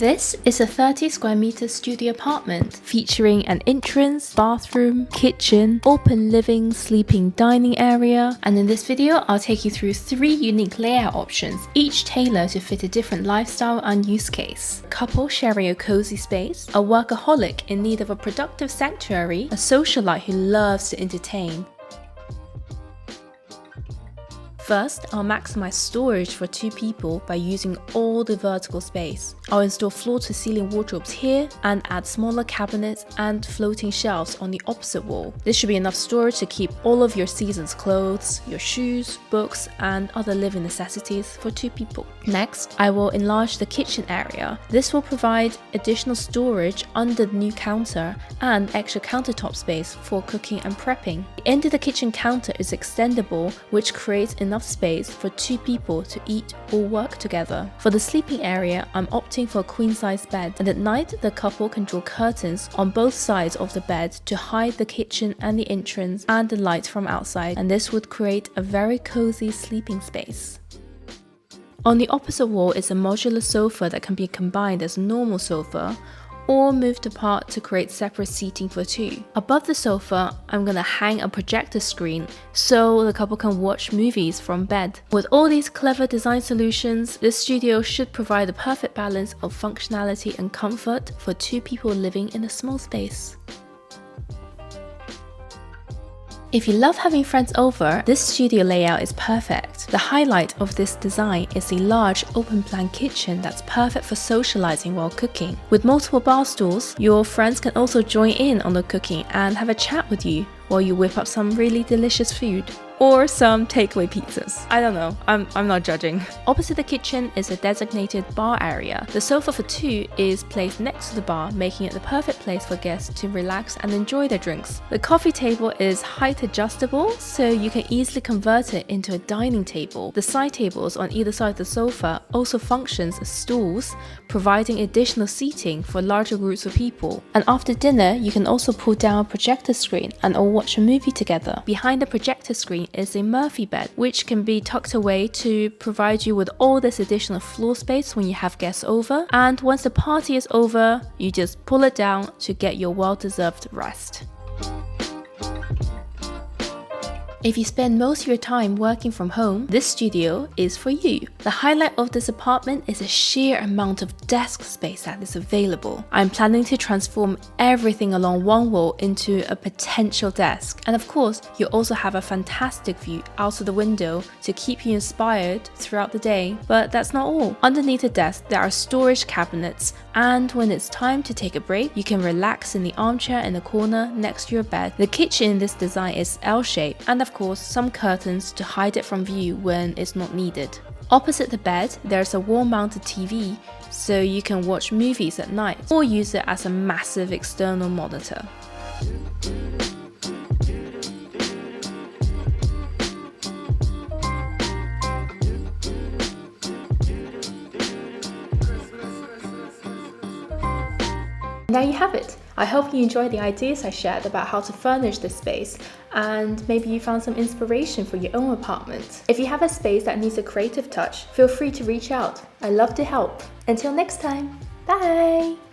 This is a 30 square meter studio apartment featuring an entrance, bathroom, kitchen, open living, sleeping, dining area. And in this video, I'll take you through 3 unique layout options, each tailored to fit a different lifestyle and use case. Couple sharing a cozy space, a workaholic in need of a productive sanctuary, a socialite who loves to entertain. First, I'll maximize storage for 2 people by using all the vertical space. I'll install floor-to-ceiling wardrobes here and add smaller cabinets and floating shelves on the opposite wall. This should be enough storage to keep all of your season's clothes, your shoes, books, and other living necessities for 2 people. Next, I will enlarge the kitchen area. This will provide additional storage under the new counter and extra countertop space for cooking and prepping. The end of the kitchen counter is extendable, which creates enough space for 2 people to eat or work together. For the sleeping area, I'm opting for a queen-size bed, and at night the couple can draw curtains on both sides of the bed to hide the kitchen and the entrance and the light from outside, and this would create a very cozy sleeping space. On the opposite wall is a modular sofa that can be combined as a normal sofa or moved apart to create separate seating for 2. Above the sofa, I'm gonna hang a projector screen so the couple can watch movies from bed. With all these clever design solutions, this studio should provide the perfect balance of functionality and comfort for 2 people living in a small space. If you love having friends over, this studio layout is perfect. The highlight of this design is the large open-plan kitchen that's perfect for socializing while cooking. With multiple bar stools, your friends can also join in on the cooking and have a chat with you while you whip up some really delicious food. Or some takeaway pizzas. I don't know, I'm not judging. Opposite the kitchen is a designated bar area. The sofa for 2 is placed next to the bar, making it the perfect place for guests to relax and enjoy their drinks. The coffee table is height adjustable, so you can easily convert it into a dining table. The side tables on either side of the sofa also functions as stools, providing additional seating for larger groups of people. And after dinner, you can also pull down a projector screen and all watch a movie together. Behind the projector screen is a Murphy bed, which can be tucked away to provide you with all this additional floor space when you have guests over. And once the party is over, you just pull it down to get your well-deserved rest. If you spend most of your time working from home, this studio is for you. The highlight of this apartment is the sheer amount of desk space that is available. I'm planning to transform everything along one wall into a potential desk. And of course, you also have a fantastic view out of the window to keep you inspired throughout the day. But that's not all. Underneath the desk, there are storage cabinets, and when it's time to take a break, you can relax in the armchair in the corner next to your bed. The kitchen in this design is L-shaped, and of course some curtains to hide it from view when it's not needed. Opposite the bed, there's a wall-mounted TV, so you can watch movies at night or use it as a massive external monitor. There you have it. I hope you enjoyed the ideas I shared about how to furnish this space, and maybe you found some inspiration for your own apartment. If you have a space that needs a creative touch, feel free to reach out. I love to help. Until next time, bye!